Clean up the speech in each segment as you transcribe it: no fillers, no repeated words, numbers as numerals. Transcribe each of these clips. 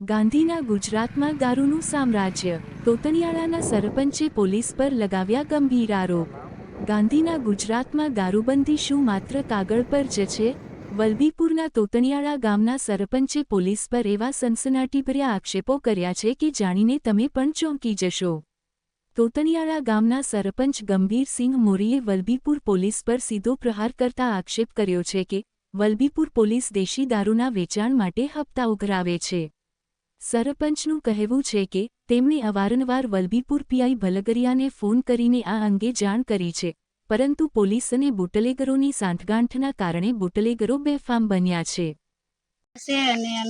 ગાંધીના ગુજરાતમાં દારૂનું સામ્રાજ્ય, તોતણિયાળાના સરપંચે પોલીસ પર લગાવ્યા ગંભીર આરોપ। ગાંધીના ગુજરાતમાં દારૂબંધી શું માત્ર કાગળ પર જ છે? વલભીપુરના તોતણિયાળા ગામના સરપંચે પોલીસ પર એવા સનસનાટીભર્યા આક્ષેપો કર્યા છે કે જાણીને તમે પણ ચોંકી જશો। તોતણિયાળા ગામના સરપંચ ગંભીરસિંહ મોરીએ વલભીપુર પોલીસ પર સીધો પ્રહાર કરતા આક્ષેપ કર્યો છે કે વલભીપુર પોલીસ દેશી દારૂના વેચાણ માટે હપ્તા ઉઘરાવે છે। સરપંચનું કહેવું છે કે તેમણે અવારનવાર વલભીપુર પીઆઈ ભલગરિયાને ફોન કરીને આ અંગે જાણ કરી છે, પરંતુ પોલીસ અને બુટલેગરોની સાંઠગાંઠના કારણે બુટલેગરો બેફામ બન્યા છે।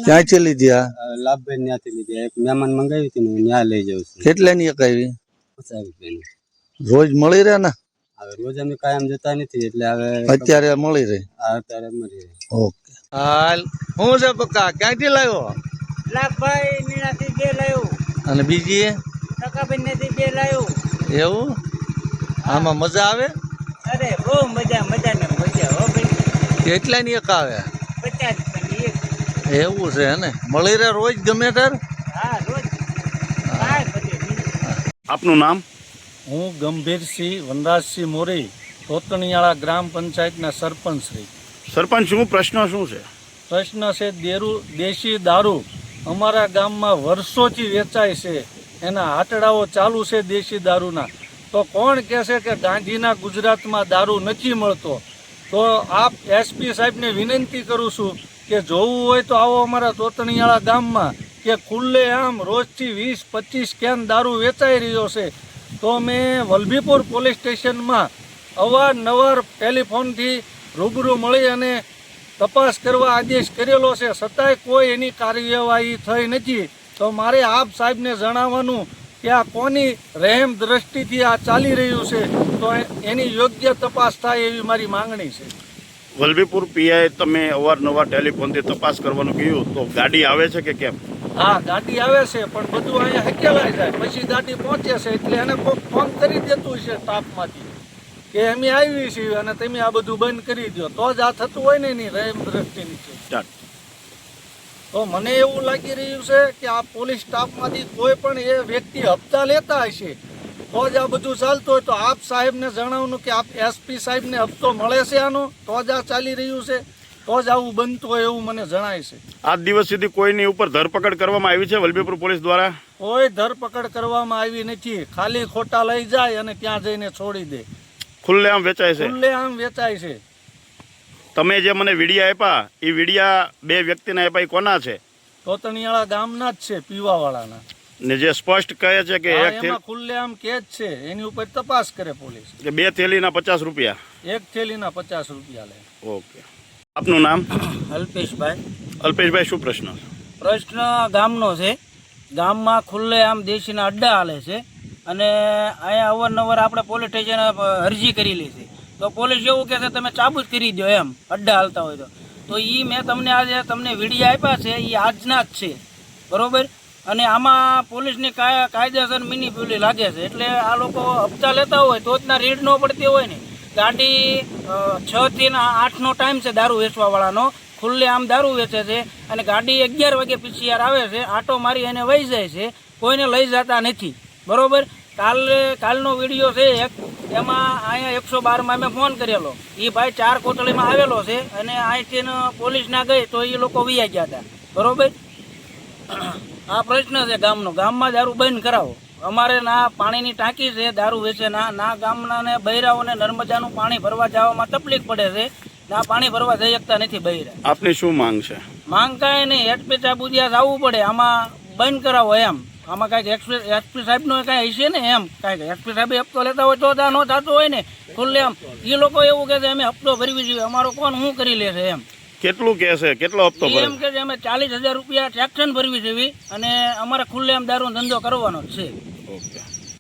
ક્યાંથી લીધી આ? લાભભાઈ ત્યાંથી લીધી। એક મહેમાન મંગાવી હતી ને ત્યાં લઈ જાઉં છું। કેટલાની એક આવી? 50 રૂપિયાની। રોજ મળી રહે ને? હવે રોજ અમે કાયમ જતા નથી એટલે હવે અત્યારે મળી રહે? અત્યારે મળી રહે। ઓકે હાલ હું છે પક્કા ક્યાંથી લાવ્યો? લાખભાઈ નીનાથી 2 લાવ્યો અને બીજી ટકાબેન થી 2 લાવ્યો। એવું? આમાં મજા આવે? અરે બહુ મજા ને મજા હો ભાઈ। કેટલાની એક આવે? 50 રૂપિયાની એક। એવું છે ને? મળી રહે રોજ ગમે તાર? હા રોજ કાંઈ બધે નહીં। આપનું નામ? હું ગંભીરસિંહ વનરાજસિંહ મોરી, તોતણિયાળા ગ્રામ પંચાયતના સરપંચ શ્રી। સરપંચ શું પ્રશ્ન શું છે? પ્રશ્ન છે દેશી દારૂ અમારા ગામમાં વર્ષોથી વેચાય છે, એના આંટડાઓ ચાલુ છે દેશી દારૂના। તો કોણ કહેશે કે ગાંધીના ગુજરાતમાં દારૂ નથી મળતો? તો આપ એસપી સાહેબને વિનંતી કરું છું કે જોવું હોય તો આવો અમારા તોતણિયાળા ગામમાં કે ખુલ્લે આમ રોજથી 20-25 કેન દારૂ વેચાઈ રહ્યો છે। તો મેં વલભીપુર પોલીસ સ્ટેશનમાં અવારનવાર ટેલિફોનથી રૂબરૂ મળી અને તપાસ કરવા આદેશ કરેલો છે, છતાંય કોઈ એની કાર્યવાહી થઈ નથી। તો મારે આપ સાહેબને જણાવવાનું કે આ કોની રહેમ દ્રષ્ટિથી આ ચાલી રહ્યું છે, તો એની યોગ્ય તપાસ થાય એવી મારી માંગણી છે। વલભીપુર પીઆઈ તમે અવારનવાર ટેલિફોનથી તપાસ કરવાનું કહ્યું, તો ગાડી આવે છે કે કેમ? હા ગાડી આવે છે, પણ બધું અહીંયા હકેલાઈ જાય પછી ગાડી પહોંચે છે, એટલે એને કોઈ ફોન કરી દેતું છે સ્ટાફમાંથી કે અમે આવી છીએ અને તમે આ બધું બંધ કરી દો, તો જ આ થતું હોય ને એની રહેમ દ્રષ્ટિની છે। તો મને એવું લાગી રહ્યું છે કે આ પોલીસ સ્ટાફમાંથી કોઈ પણ એ વ્યક્તિ હપ્તા લેતા હશે તો જ આ બધું ચાલતું હોય। તો આપ સાહેબને જણાવવાનું કે આપ એસપી સાહેબને હપ્તો મળે છે આનો, તો જ આ ચાલી રહ્યું છે, તો જ આવું બનતું હોય એવું મને જણાય છે। આજ દિવસ સુધી કોઈની ઉપર ધરપકડ કરવામાં આવી છે વલભીપુર પોલીસ દ્વારા? કોઈ ધરપકડ કરવામાં આવી નથી, ખાલી ખોટા લઈ જાય અને ત્યાં જઈને છોડી દે। ખુલ્લેઆમ વેચાય છે? ખુલ્લેઆમ વેચાય છે। તમે જે મને વિડીયા આપ્યા એ વિડીયા 2 વ્યક્તિને આપ્યા એ કોના છે? તોતણિયાળા ગામના જ છે, પીવાવાળાના। ને જે સ્પષ્ટ કહે છે કે એમાં ખુલ્લેઆમ કે જ છે, એની ઉપર તપાસ કરે પોલીસ કે 2 થેલીના 50 રૂપિયા, 1 થેલીના 50 રૂપિયા લે। ઓકે આપનું નામ? અલ્પેશભાઈ। અલ્પેશભાઈ શું પ્રશ્ન છે? પ્રશ્ન ગામનો છે। ગામમાં ખુલ્લે આમ દેશીના અડ્ડા હાલે છે અને અહીંયા અવારનવાર આપણે પોલીસ સ્ટેશન અરજી કરેલી છે, તો પોલીસ એવું કહે છે તમે ચાબુ જ કરી દો એમ અડ્ડા હાલતા હોય તો એ મેં તમને આજે તમને વિડીયો આપ્યા છે એ આજના જ છે, બરોબર? અને આમાં પોલીસની કાયદેસર મિનિપ્યુલી લાગે છે, એટલે આ લોકો હપ્તા લેતા હોય તો જ ના રેડ ન પડતી હોય ને। ગાડી 6 થી 8નો ટાઈમ છે દારૂ વેચવાવાળાનો, ખુલ્લે આમ દારૂ વેચે છે અને ગાડી 11 વાગે PCR આવે છે, આટો મારી અને વહી જાય છે, કોઈને લઈ જતા નથી, બરોબર? કાલનો વિડીયો છે એક, એમાં અહીંયા 112માં મેં ફોન કરેલો, એ ભાઈ 4 કોટડીમાં આવેલો છે અને અહીંથી પોલીસના ગઈ તો એ લોકો વૈયા ગયા હતા, બરોબર? આ પ્રશ્ન છે ગામનો, ગામમાં દારૂ બંધ કરાવો। અમારે ના પાણીની ટાંકી છે, દારૂ વેચે ના ગામના બૈરાઓને નર્મદાનું પાણી ભરવા જવામાં તકલીફ પડે છે, ના પાણી ભરવા જઈ શકતા નથી બૈરા। આપની શું માંગ છે? માંગ કાંઈ નહીં, એસપી સાહેબ ઉદ્યાસ આવવું પડે, આમાં બંધ કરાવો એમ। આમાં કાંઈક એસપી સાહેબનો કાંઈ હશે ને એમ, કાંઈક એસપી સાહેબ હપ્તો લેતા હોય તો આ ન થતું હોય ને ખુલ્લે આમ। એ લોકો એવું કહે છે અમે હપ્તો ભરવી જોઈએ, અમારો કોણ શું કરી લેશે એમ। કેટલું કહે છે? કેટલો હપ્તો ભરે? એમ કે અમે 40,000 રૂપિયા ટેક્શન ભરવી જોઈએ અને અમારે ખુલ્લે આમ દારૂ ધંધો કરવાનો જ છે। ઓકે।